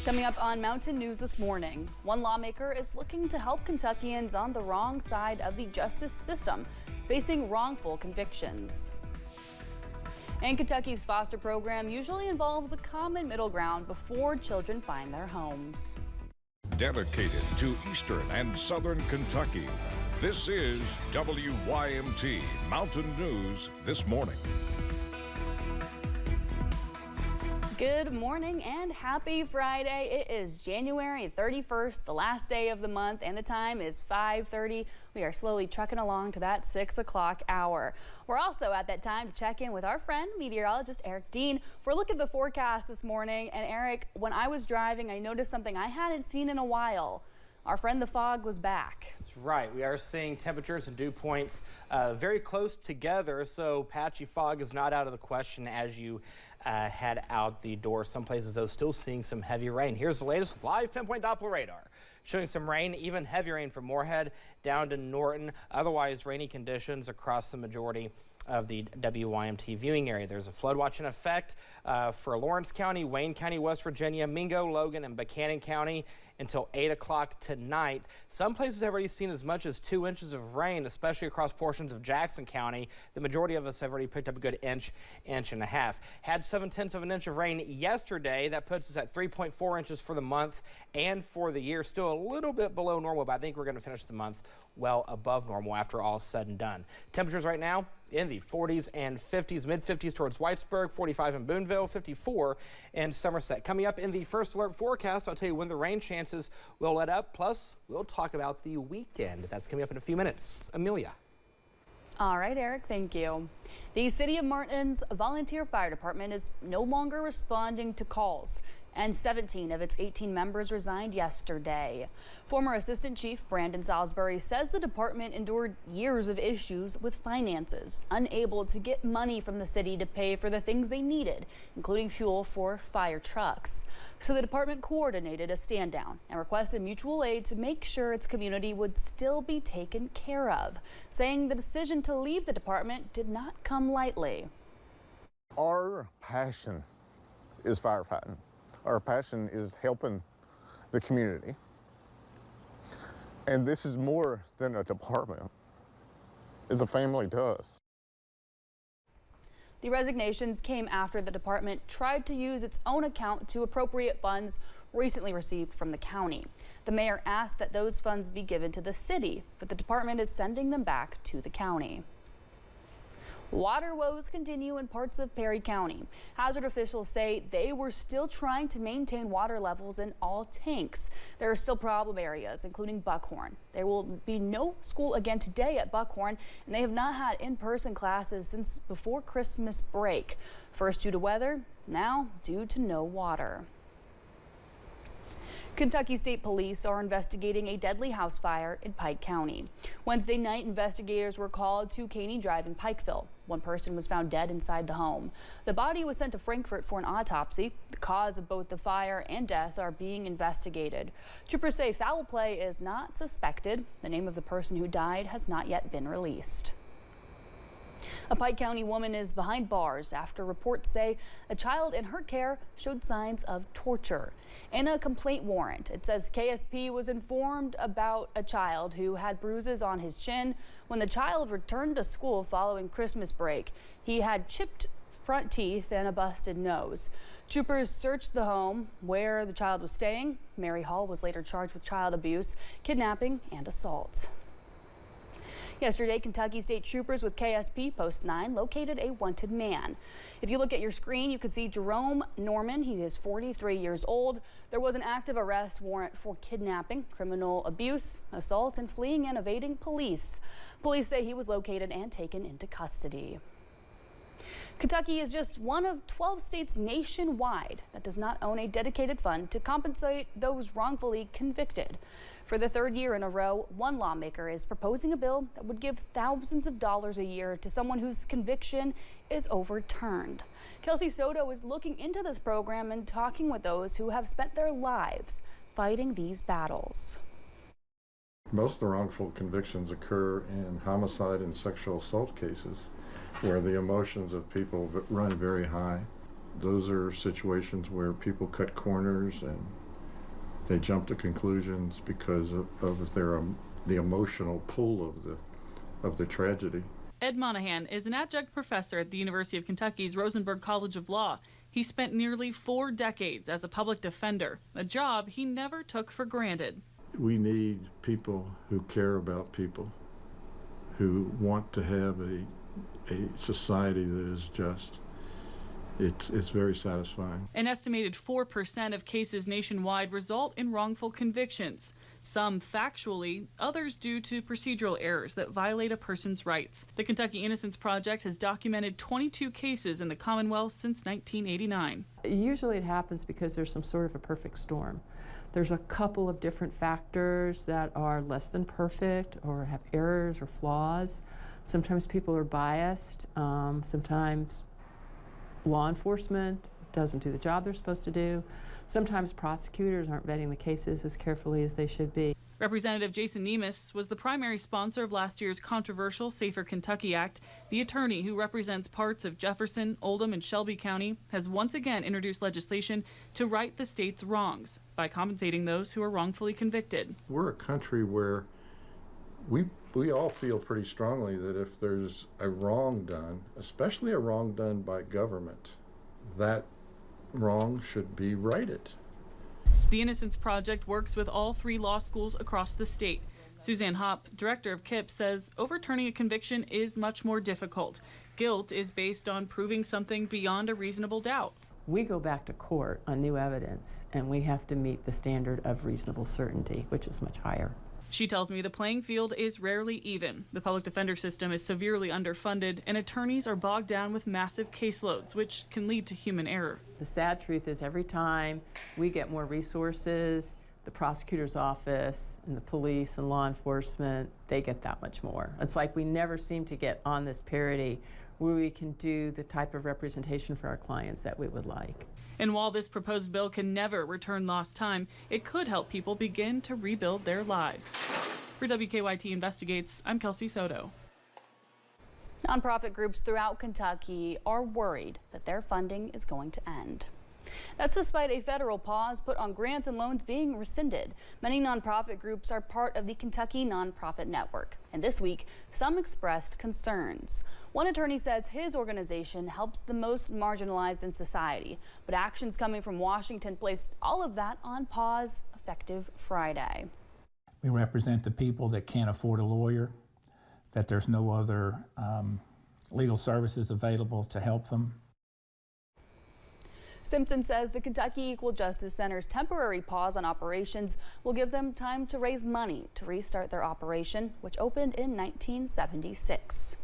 Coming up on Mountain News this morning, one lawmaker is looking to help Kentuckians on the wrong side of the justice system, facing wrongful convictions. And Kentucky's foster program usually involves a common middle ground before children find their homes. Dedicated to Eastern and Southern Kentucky, this is WYMT Mountain News This Morning. Good morning and happy Friday. It is January 31st, the last day of the month, and the time is 5:30. We are slowly trucking along to that 6 o'clock hour. We're also at that time to check in with our friend, meteorologist Eric Dean, for a look at the forecast this morning. And Eric, when I was driving, I noticed something I hadn't seen in a while. Our friend the fog was back. That's right. We are seeing temperatures and dew points very close together, so patchy fog is not out of the question as you head out the door. Some places, though, still seeing some heavy rain. Here's the latest with live pinpoint Doppler radar, showing some rain, even heavy rain from Moorhead down to Norton. Otherwise, rainy conditions across the majority of the WYMT viewing area. There's a flood watch in effect for Lawrence County, Wayne County, West Virginia, Mingo, Logan, and Buchanan County until 8 o'clock tonight. Some places have already seen as much as 2 inches of rain, especially across portions of Jackson County. The majority of us have already picked up a good inch and a half. Had 7/10 of an inch of rain yesterday. That puts us at 3.4 inches for the month and for the year. Still a little bit below normal, but I think we're going to finish the month well above normal after all is said and done. Temperatures right now in the 40s and 50s, mid-50s towards Whitesburg, 45 in Boonville, 54 in Somerset. Coming up in the first alert forecast, I'll tell you when the rain chances will let up. Plus, we'll talk about the weekend. That's coming up in a few minutes. Amelia. All right, Eric, thank you. The City of Martin's volunteer fire department is no longer responding to calls, and 17 of its 18 members resigned yesterday. Former Assistant Chief Brandon Salisbury says the department endured years of issues with finances, unable to get money from the city to pay for the things they needed, including fuel for fire trucks. So the department coordinated a stand down and requested mutual aid to make sure its community would still be taken care of, saying the decision to leave the department did not come lightly. Our passion is firefighting. Our passion is helping the community. And this is more than a department. It's a family to us. The resignations came after the department tried to use its own account to appropriate funds recently received from the county. The mayor asked that those funds be given to the city, but the department is sending them back to the county. Water woes continue in parts of Perry County. Hazard officials say they were still trying to maintain water levels in all tanks. There are still problem areas, including Buckhorn. There will be no school again today at Buckhorn, and they have not had in-person classes since before Christmas break. First due to weather, now due to no water. Kentucky State Police are investigating a deadly house fire in Pike County. Wednesday night, investigators were called to Caney Drive in Pikeville. One person was found dead inside the home. The body was sent to Frankfort for an autopsy. The cause of both the fire and death are being investigated. Troopers say foul play is not suspected. The name of the person who died has not yet been released. A Pike County woman is behind bars after reports say a child in her care showed signs of torture. In a complaint warrant, it says KSP was informed about a child who had bruises on his chin. When the child returned to school following Christmas break, he had chipped front teeth and a busted nose. Troopers searched the home where the child was staying. Mary Hall was later charged with child abuse, kidnapping, and assault. Yesterday, Kentucky State Troopers with KSP Post 9 located a wanted man. If you look at your screen, you can see Jerome Norman. He is 43 years old. There was an active arrest warrant for kidnapping, criminal abuse, assault, and fleeing and evading police. Police say he was located and taken into custody. Kentucky is just one of 12 states nationwide that does not own a dedicated fund to compensate those wrongfully convicted. For the third year in a row, one lawmaker is proposing a bill that would give thousands of dollars a year to someone whose conviction is overturned. Kelsey Soto is looking into this program and talking with those who have spent their lives fighting these battles. Most of the wrongful convictions occur in homicide and sexual assault cases where the emotions of people run very high. Those are situations where people cut corners and They jump to conclusions because of the emotional pull of the tragedy. Ed Monahan is an adjunct professor at the University of Kentucky's Rosenberg College of Law. He spent nearly 4 decades as a public defender, a job he never took for granted. We need people who care about people, who want to have a society that is just. It's very satisfying. An estimated 4% of cases nationwide result in wrongful convictions, some factually, others due to procedural errors that violate a person's rights. The Kentucky Innocence Project has documented 22 cases in the Commonwealth since 1989. Usually it happens because there's some sort of a perfect storm. There's a couple of different factors that are less than perfect or have errors or flaws. Sometimes people are biased, sometimes law enforcement doesn't do the job they're supposed to do. Sometimes prosecutors aren't vetting the cases as carefully as they should be. Representative Jason Nemes was the primary sponsor of last year's controversial Safer Kentucky Act. The attorney who represents parts of Jefferson, Oldham, and Shelby County has once again introduced legislation to right the state's wrongs by compensating those who are wrongfully convicted. We're a country where we all feel pretty strongly that if there's a wrong done, especially a wrong done by government, that wrong should be righted. The Innocence Project works with all 3 law schools across the state. Suzanne Hopp, director of KIPP, says overturning a conviction is much more difficult. Guilt is based on proving something beyond a reasonable doubt. We go back to court on new evidence, and we have to meet the standard of reasonable certainty, which is much higher. She tells me the playing field is rarely even. The public defender system is severely underfunded, and attorneys are bogged down with massive caseloads, which can lead to human error. The sad truth is every time we get more resources, the prosecutor's office and the police and law enforcement, they get that much more. It's like we never seem to get on this parity where we can do the type of representation for our clients that we would like. And while this proposed bill can never return lost time, it could help people begin to rebuild their lives. For WKYT Investigates, I'm Kelsey Soto. Nonprofit groups throughout Kentucky are worried that their funding is going to end. That's despite a federal pause put on grants and loans being rescinded. Many nonprofit groups are part of the Kentucky Nonprofit Network, and this week, some expressed concerns. One attorney says his organization helps the most marginalized in society, but actions coming from Washington placed all of that on pause effective Friday. We represent the people that can't afford a lawyer, that there's no other legal services available to help them. Simpson says the Kentucky Equal Justice Center's temporary pause on operations will give them time to raise money to restart their operation, which opened in 1976.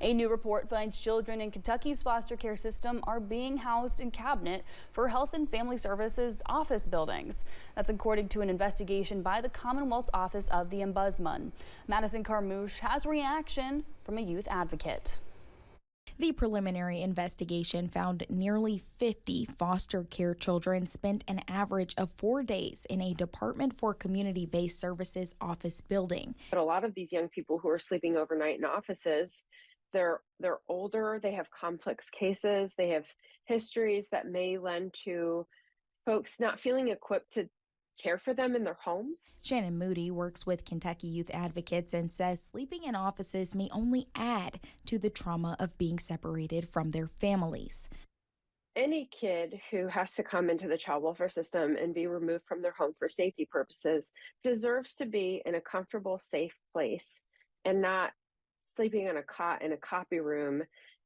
A new report finds children in Kentucky's foster care system are being housed in cabinet for Health and Family Services office buildings. That's according to an investigation by the Commonwealth's Office of the Ombudsman. Madison Carmouche has reaction from a youth advocate. The preliminary investigation found nearly 50 foster care children spent an average of 4 days in a Department for Community-Based Services office building. But a lot of these young people who are sleeping overnight in offices, they're older, they have complex cases, they have histories that may lend to folks not feeling equipped to care for them in their homes. Shannon Moody works with Kentucky Youth Advocates and says sleeping in offices may only add to the trauma of being separated from their families. Any kid who has to come into the child welfare system and be removed from their home for safety purposes deserves to be in a comfortable, safe place and not sleeping on a cot in a copy room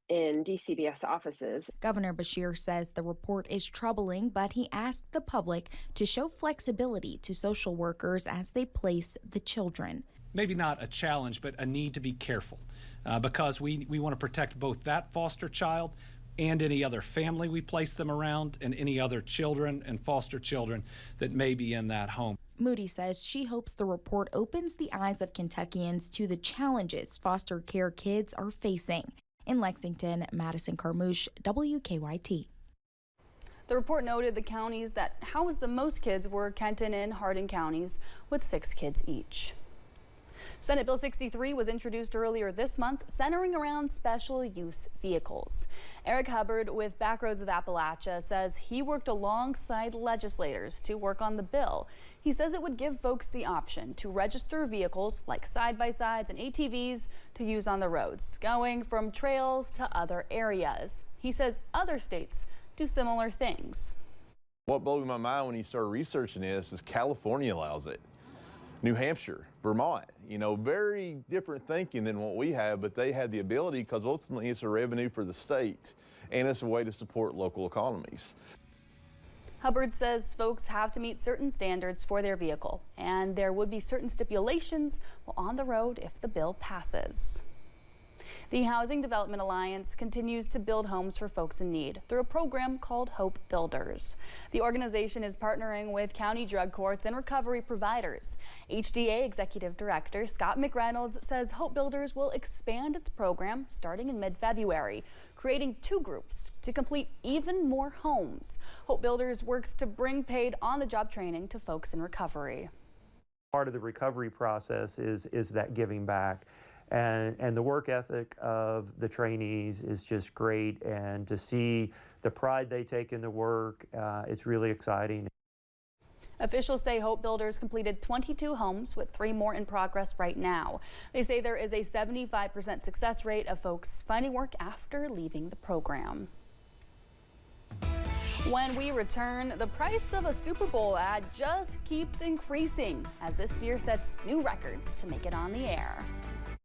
in DCBS offices. Governor Beshear says the report is troubling, but he asked the public to show flexibility to social workers as they place the children. Maybe not a challenge, but a need to be careful because we want to protect both that foster child and any other family we place them around and any other children and foster children that may be in that home. Moody says she hopes the report opens the eyes of Kentuckians to the challenges foster care kids are facing. In Lexington, Madison Carmouche, WKYT. The report noted the counties that housed the most kids were Kenton and Hardin counties with 6 kids each. Senate Bill 63 was introduced earlier this month, centering around special use vehicles. Eric Hubbard with Backroads of Appalachia says he worked alongside legislators to work on the bill. He says it would give folks the option to register vehicles like side-by-sides and ATVs to use on the roads, going from trails to other areas. He says other states do similar things. What blew my mind when you started researching this is California allows it. New Hampshire, Vermont, very different thinking than what we have, but they have the ability because ultimately it's a revenue for the state and it's a way to support local economies. Hubbard says folks have to meet certain standards for their vehicle, and there would be certain stipulations while on the road if the bill passes. The Housing Development Alliance continues to build homes for folks in need through a program called Hope Builders. The organization is partnering with county drug courts and recovery providers. HDA Executive Director Scott McReynolds says Hope Builders will expand its program starting in mid-February, creating 2 groups to complete even more homes. Hope Builders works to bring paid on-the-job training to folks in recovery. Part of the recovery process is that giving back. And the work ethic of the trainees is just great, and to see the pride they take in the work, it's really exciting. Officials say Hope Builders completed 22 homes with 3 more in progress right now. They say there is a 75% success rate of folks finding work after leaving the program. When we return, the price of a Super Bowl ad just keeps increasing as this year sets new records to make it on the air.